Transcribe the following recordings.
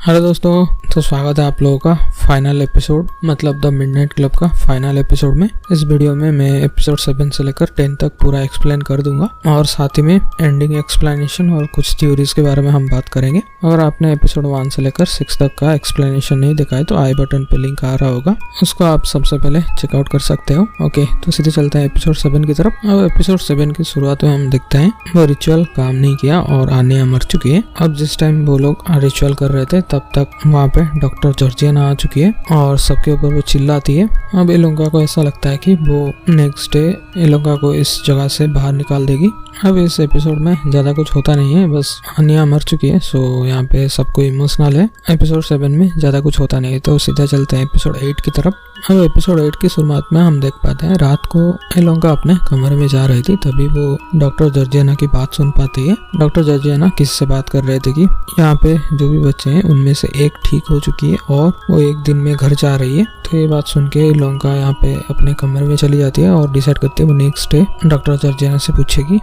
Hello दोस्तों, तो स्वागत है आप लोगों का फाइनल एपिसोड मतलब द मिडनाइट क्लब का फाइनल एपिसोड में। इस वीडियो में मैं एपिसोड 7 से लेकर 10 तक पूरा एक्सप्लेन कर दूंगा और साथ ही में एंडिंग एक्सप्लेनेशन और कुछ थ्योरीज के बारे में हम बात करेंगे। अगर आपने एपिसोड 1 से लेकर 6 तक का एक्सप्लेनेशन नहीं देखा है तो आई बटन पे लिंक आ रहा होगा, उसको आप सबसे पहले चेकआउट कर सकते हो। ओके, तो सीधे चलते हैं एपिसोड 7 की तरफ। अब एपिसोड 7 की शुरुआत में हम देखते हैं वो रिचुअल काम नहीं किया और आनिया मर चुकी है। अब जिस टाइम वो लोग रिचुअल कर रहे थे तब तक वहाँ पे डॉक्टर जॉर्जियाना आ चुकी है और सबके ऊपर वो चिल्लाती है। अब एलोंगा को ऐसा लगता है कि वो नेक्स्ट डे एलोंगा को इस जगह से बाहर निकाल देगी। अब इस एपिसोड में ज्यादा कुछ होता नहीं है, बस आनिया मर चुकी है, सो यहाँ पे सबको इमोशनल है। एपिसोड 7 में ज्यादा कुछ होता नहीं है, तो सीधा चलते हैं एपिसोड 8 की तरफ। अब एपिसोड 8 की शुरुआत में हम देख पाते हैं रात को एलोंगा अपने कमरे में जा रही थी, तभी वो डॉक्टर जॉर्जियाना की बात सुन पाती है। डॉक्टर जॉर्जियाना किससे बात कर रहे थे कि यहाँ पे जो भी बच्चे हैं उनमें से एक ठीक हो चुकी है और वो एक दिन में घर जा रही है। तो ये बात सुन के एलोंगा यहाँ पे अपने कमरे में चली जाती है और डिसाइड करती है वो नेक्स्ट डे डॉक्टर जॉर्जियाना से पूछेगी।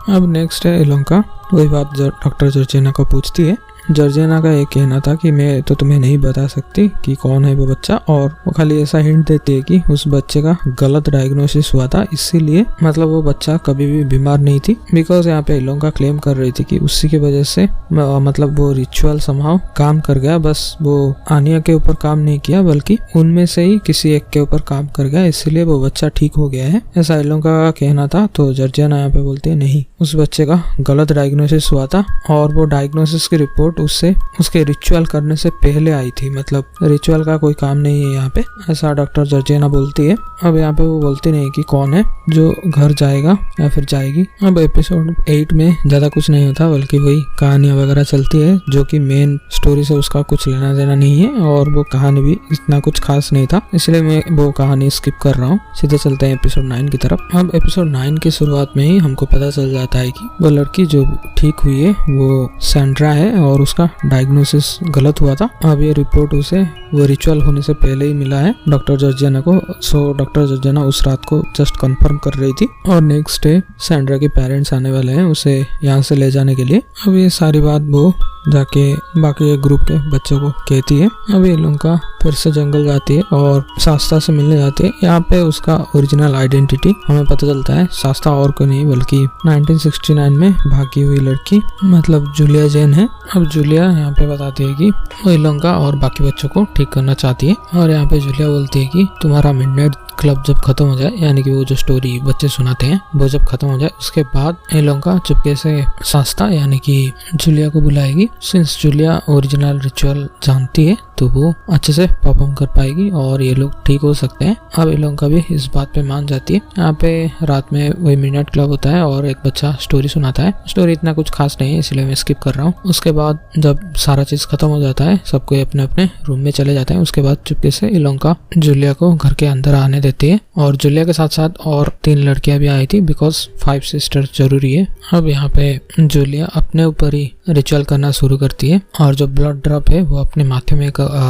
अब नेक्स्ट डे एलोंगा वही बात डॉक्टर जॉर्जियाना को पूछती है। जॉर्जियाना का ये कहना था कि मैं तो तुम्हें नहीं बता सकती कि कौन है वो बच्चा, और वो खाली ऐसा हिंट देती है कि उस बच्चे का गलत डायग्नोसिस हुआ था, इसीलिए मतलब वो बच्चा कभी भी बीमार नहीं थी। बिकॉज यहाँ पे एलोंगा क्लेम कर रही थी कि उसी की वजह से मतलब वो रिचुअल समहाउ काम कर गया, बस वो आनिया के ऊपर काम नहीं किया बल्कि उनमें से ही किसी एक के ऊपर काम कर गया, इसीलिए वो बच्चा ठीक हो गया है, ऐसा एलोंगा का कहना था। तो जॉर्जियाना यहाँ पे बोलती है नहीं, उस बच्चे का गलत डायग्नोसिस हुआ था और वो डायग्नोसिस की रिपोर्ट उससे उसके रिचुअल करने से पहले आई थी, मतलब रिचुअल का कोई काम नहीं है यहाँ पे, ऐसा डॉक्टर जॉर्जियाना बोलती है। अब यहाँ पे वो बोलती नहीं कि कौन है जो घर जाएगा या फिर जाएगी। अब एपिसोड 8 में ज्यादा कुछ नहीं होता बल्कि वही कहानियां वगैरह चलती है जो कि मेन स्टोरी से उसका कुछ लेना देना नहीं है, और वो कहानी भी इतना कुछ खास नहीं था, इसलिए मैं वो कहानी स्किप कर रहा हूँ। सीधे चलते हैं एपिसोड 9 की तरफ। अब एपिसोड 9 की शुरुआत में ही हमको पता चल जाता है कि वो लड़की जो ठीक हुई है वो सैंड्रा है और उसका डायग्नोसिस गलत हुआ था। अब ये रिपोर्ट उसे वो रिचुअल होने से पहले ही मिला है डॉक्टर जॉर्जियाना को, सो डॉक्टर जॉर्जियाना उस रात को जस्ट कंफर्म कर रही थी और नेक्स्ट डे सैंड्रा के पेरेंट्स आने वाले हैं उसे यहाँ से ले जाने के लिए। अब ये सारी बात वो जाके बाकी ग्रुप के बच्चों को कहती है। अब ये एलोंगा फिर से जंगल जाती है और शास्ता से मिलने जाती है। यहाँ पे उसका ओरिजिनल आइडेंटिटी हमें पता चलता है, शास्ता और कोई नहीं बल्कि 1969 में भागी हुई लड़की मतलब जूलिया जेन है। अब जूलिया यहाँ पे बताती है कि वो एलोंगा और बाकी बच्चों को ठीक करना चाहती है, और यहाँ पे जूलिया बोलती है कि तुम्हारा मिडनाइट क्लब जब खत्म हो जाए, यानी कि वो जो स्टोरी बच्चे सुनाते हैं वो जब खत्म हो जाए उसके बाद एलोंगा चुपके से शास्ता यानी कि जूलिया को बुलाएगी। सिंस जूलिया ओरिजिनल रिचुअल जानती है तो वो अच्छे से परफॉर्म कर पाएगी और ये लोग ठीक हो सकते हैं। अब एलोंगा भी इस बात पे मान जाती है। यहाँ पे रात में वही मिडनाइट क्लब होता है और एक बच्चा स्टोरी सुनाता है। स्टोरी इतना कुछ खास नहीं है इसलिए मैं स्किप कर रहा हूँ। उसके बाद जब सारा चीज खत्म हो जाता है, सबको अपने अपने रूम में चले जाते हैं, उसके बाद चुपके से एलोंगा जूलिया को घर के अंदर आने देती है, और जूलिया के साथ साथ और 3 लड़कियां भी आई थी बिकॉज 5 सिस्टर्स जरूरी है। अब यहाँ पे जूलिया अपने ऊपर ही रिचुअल करना शुरू करती है और जो ब्लड ड्रॉप है वो अपने माथे में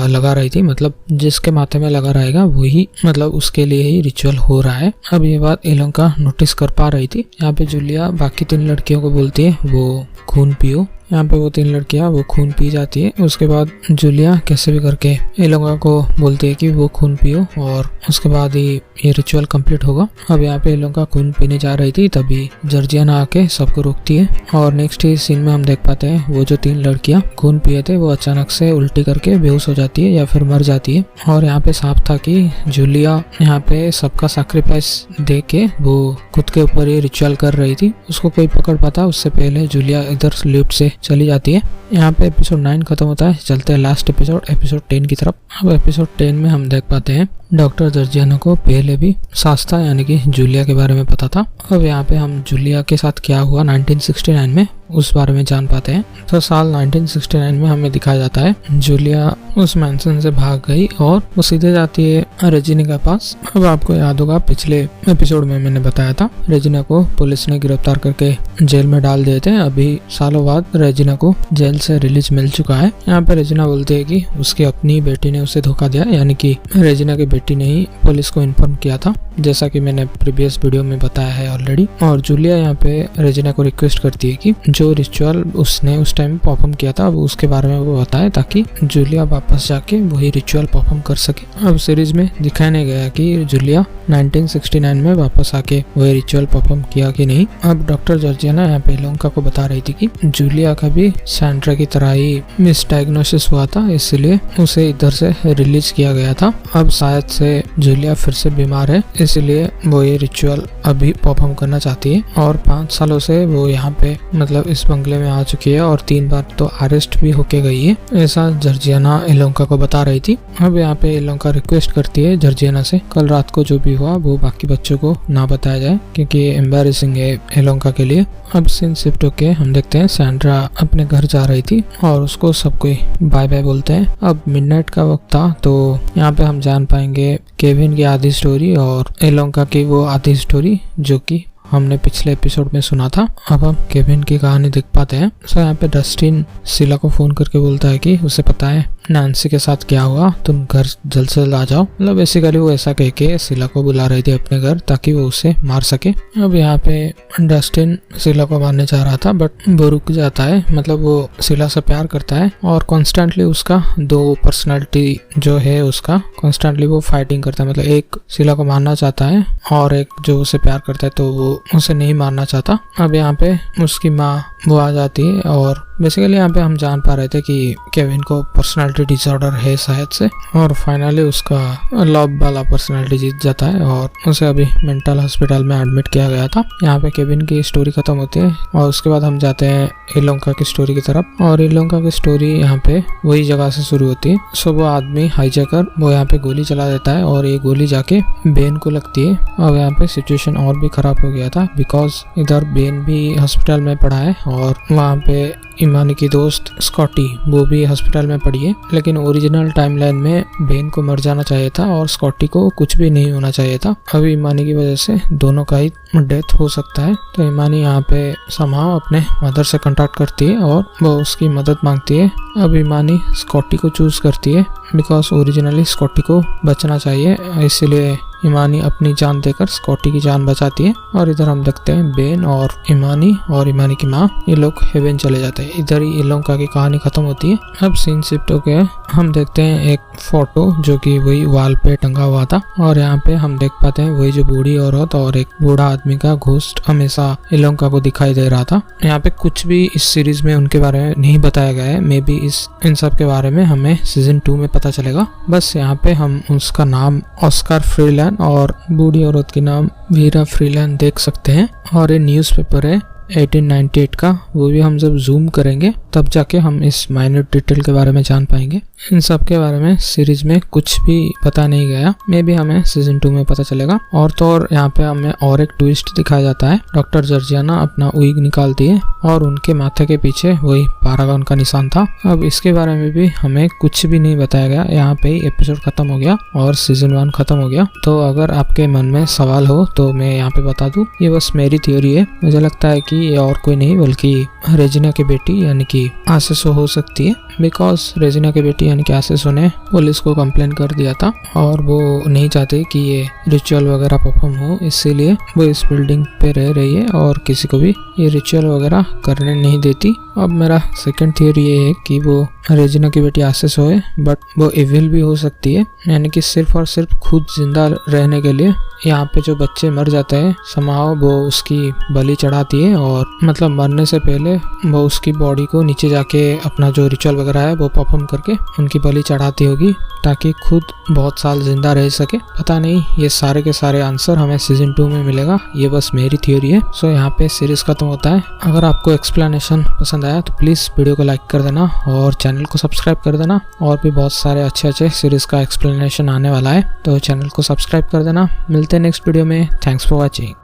लगा रही थी, मतलब जिसके माथे में लगा रहेगा वही मतलब उसके लिए ही रिचुअल हो रहा है। अब ये बात एलोंगा नोटिस कर पा रही थी। यहाँ पे जूलिया बाकी 3 लड़कियों को बोलती है वो खून पियो। यहाँ पे वो 3 लड़कियां वो खून पी जाती है। उसके बाद जूलिया कैसे भी करके एलोंगा को बोलती है कि वो खून पियो और उसके बाद ही ये रिचुअल कंप्लीट होगा। अब यहाँ पे एलोंगा खून पीने जा रही थी तभी जॉर्जियाना आके सबको रोकती है, और नेक्स्ट ही सीन में हम देख पाते हैं वो जो 3 लड़कियां खून पिए थे वो अचानक से उल्टी करके बेहोश हो जाती है या फिर मर जाती है। और यहाँ पे साफ था कि जूलिया यहाँ पे सबका सैक्रिफाइस दे के वो खुद के ऊपर ही रिचुअल कर रही थी, उसको कोई पकड़ पाता उससे पहले जूलिया इधर लिफ्ट से चली जाती है। यहाँ पे एपिसोड 9 खत्म होता है। चलते हैं लास्ट एपिसोड 10 की तरफ। अब एपिसोड 10 में हम देख पाते हैं डॉक्टर जॉर्जियाना को पहले भी शास्ता यानी कि जूलिया के बारे में पता था। अब यहाँ पे हम जूलिया के साथ क्या हुआ 1969 में उस बारे में जान पाते हैं। तो साल 1969 में हमें दिखाया जाता है जूलिया उस मैंसन से भाग गई और वो सीधे जाती है रेजिना के पास। अब आपको याद होगा पिछले एपिसोड में मैंने बताया था रेजिना को पुलिस ने गिरफ्तार करके जेल में डाल दिए थे। अभी सालों बाद रेजिना को जेल से रिलीज मिल चुका है। यहाँ पे रेजिना बोलती है कि उसकी अपनी बेटी ने उसे धोखा दिया, यानी कि रेजिना की बेटी ने ही पुलिस को इन्फॉर्म किया था, जैसा कि मैंने प्रीवियस वीडियो में बताया है ऑलरेडी। और जूलिया यहाँ पे रेजिना को रिक्वेस्ट करती है कि जो रिचुअल उसने उस टाइम परफॉर्म किया था वो उसके बारे में वो बताए, ताकि जूलिया वापस जाके वही रिचुअल परफॉर्म कर सके। अब सीरीज में दिखाया नहीं गया कि जूलिया 1969 में वापस आके वही रिचुअल परफॉर्म किया कि नहीं। अब डॉक्टर जॉर्जियाना यहाँ पे इलोंका को बता रही थी कि जूलिया का भी सैंड्रा की तरह ही मिसडायग्नोसिस हुआ था, इसलिए उसे इधर से रिलीज किया गया था। अब शायद से जूलिया फिर से बीमार है, इसलिए वो ये रिचुअल अभी परफॉर्म करना चाहती है। और 5 सालों से वो यहाँ पे मतलब इस बंगले में आ चुकी है और 3 बार तो अरेस्ट भी होके गई है, ऐसा जॉर्जियाना इलोंका को बता रही थी। अब यहाँ पे इलोंका रिक्वेस्ट करती है जॉर्जियाना से कल रात को जो भी हुआ वो बाकी बच्चों को ना बताया जाए, क्योंकि एम्बैरेसिंग है इलोंका के लिए। अब सीन शिफ्ट होके हम देखते हैं सैंड्रा अपने घर जा रही थी और उसको सब कोई बाय बाय बोलते हैं। अब मिडनाइट का वक्त था, तो यहाँ पे हम जान पाएंगे केविन की आधी स्टोरी और इलोंका की वो आधी स्टोरी जो कि हमने पिछले एपिसोड में सुना था। अब हम केविन की कहानी देख पाते हैं। सो यहाँ पे डस्टिन शीला को फोन करके बोलता है कि उसे पता है नैन्सी के साथ क्या हुआ, तुम घर जल्द से जल्द आ जाओ। मतलब बेसिकली वो ऐसा कह के शीला को बुला रही थी अपने घर ताकि वो उसे मार सके। अब यहाँ पे डस्टिन शीला को मारने जा रहा था बट वो रुक जाता है, मतलब वो शीला से प्यार करता है और कॉन्स्टेंटली उसका 2 पर्सनैलिटी जो है उसका कॉन्स्टेंटली वो फाइटिंग करता है। मतलब एक शीला को मारना चाहता है और एक जो उसे प्यार करता है तो वो उसे नहीं मारना चाहता। अब यहाँ पे उसकी माँ वो आ जाती है और बेसिकली यहाँ पे हम जान पा रहे थे कि केविन को पर्सनालिटी डिसऑर्डर है शायद से, और फाइनली उसका लव वाला पर्सनालिटी जीत जाता है और उसे अभी मेंटल हॉस्पिटल में एडमिट किया गया था। यहाँ पे केविन की स्टोरी खत्म होती है और उसके बाद हम जाते हैं इलोंका की स्टोरी की तरफ। और इलोंका की स्टोरी यहाँ पे वही जगह से शुरू होती है। सो वो आदमी हाईजैकर वो यहाँ पे गोली चला देता है और ये गोली जाके बेन को लगती है। अब यहाँ पे सिचुएशन और भी खराब हो गया था बिकॉज इधर बेन भी हॉस्पिटल में पड़ा है और वहाँ पे इमानी की दोस्त स्कॉटी वो भी हॉस्पिटल में पड़ी है। लेकिन ओरिजिनल टाइमलाइन में बेन को मर जाना चाहिए था और स्कॉटी को कुछ भी नहीं होना चाहिए था। अभी इमानी की वजह से दोनों का ही डेथ हो सकता है। तो इमानी यहाँ पे समाव अपने मदर से कांटेक्ट करती है और वो उसकी मदद मांगती है। अब इमानी स्कॉटी को चूज करती है बिकॉज ओरिजिनली स्कॉटी को बचना चाहिए, इसलिए इमानी अपनी जान देकर स्कॉटी की जान बचाती है। और इधर हम देखते हैं बेन और इमानी की माँ ये लोग हेवन चले जाते हैं। इधर ही इलोंका की कहानी खत्म होती है। अब सीन शिफ्ट होके हम देखते हैं एक फोटो जो कि वही वॉल पे टंगा हुआ था और यहाँ पे हम देख पाते हैं वही जो बूढ़ी औरत और एक बूढ़ा आदमी का घोस्ट हमेशा इलोंका को दिखाई दे रहा था। यहाँ पे कुछ भी इस सीरीज में उनके बारे में नहीं बताया गया है, मे बी इन सब के बारे में हमें सीजन 2 में पता चलेगा। बस यहाँ पे हम उसका नाम ऑस्कार फ्रीलैंड और बूढ़ी औरत की नाम वीरा फ्रीलैंड देख सकते हैं। और ये न्यूज़पेपर है 1898 का, वो भी हम जब जूम करेंगे तब जाके हम इस माइनर डिटेल के बारे में जान पाएंगे। इन सब के बारे में सीरीज में कुछ भी पता नहीं गया, मे बी हमें सीजन 2 में पता चलेगा। और तो और यहाँ पे हमें और एक ट्विस्ट दिखाया जाता है। डॉक्टर जॉर्जियाना अपना विग निकालती है और उनके माथे के पीछे वही पैरागॉन का निशान था। अब इसके बारे में भी हमें कुछ भी नहीं बताया गया। यहाँ पे ही एपिसोड खत्म हो गया और सीजन 1 खत्म हो गया। तो अगर आपके मन में सवाल हो तो मैं यहाँ पे बता दूं, ये बस मेरी थ्योरी है। मुझे लगता है कि ये और कोई नहीं बल्कि रेजिना की बेटी यानी कि आसेसो हो सकती है, बिकॉज रेजिना की बेटी यानी कि आसेसो ने पुलिस को कंप्लेन कर दिया था और वो नहीं चाहते कि ये रिचुअल वगैरह परफॉर्म हो, इसीलिए वो इस बिल्डिंग पे रह रही है और किसी को भी ये रिचुअल वगैरह करने नहीं देती। अब मेरा सेकंड थियरी ये है कि वो रेजिना की बेटी आसेसो है बट वो इविल भी हो सकती है, यानी कि सिर्फ और सिर्फ खुद जिंदा रहने के लिए यहाँ पे जो बच्चे मर जाते हैं समाव वो उसकी बलि चढ़ाती है और मतलब मरने से पहले वो उसकी बॉडी को नीचे जाके अपना जो रिचुअल वगैरह है वो परफॉर्म करके उनकी बलि चढ़ाती होगी ताकि खुद बहुत साल जिंदा रह सके। पता नहीं, ये सारे के सारे आंसर हमें सीजन 2 में मिलेगा, ये बस मेरी थ्योरी है। सो यहाँ पे सीरीज खत्म होता है। अगर आपको एक्सप्लेनेशन पसंद आया तो प्लीज वीडियो को लाइक कर देना और चैनल को सब्सक्राइब कर देना। और भी बहुत सारे अच्छे सीरीज का एक्सप्लेनेशन आने वाला है तो चैनल को सब्सक्राइब कर देना। मिलते हैं नेक्स्ट वीडियो में। Thanks for watching.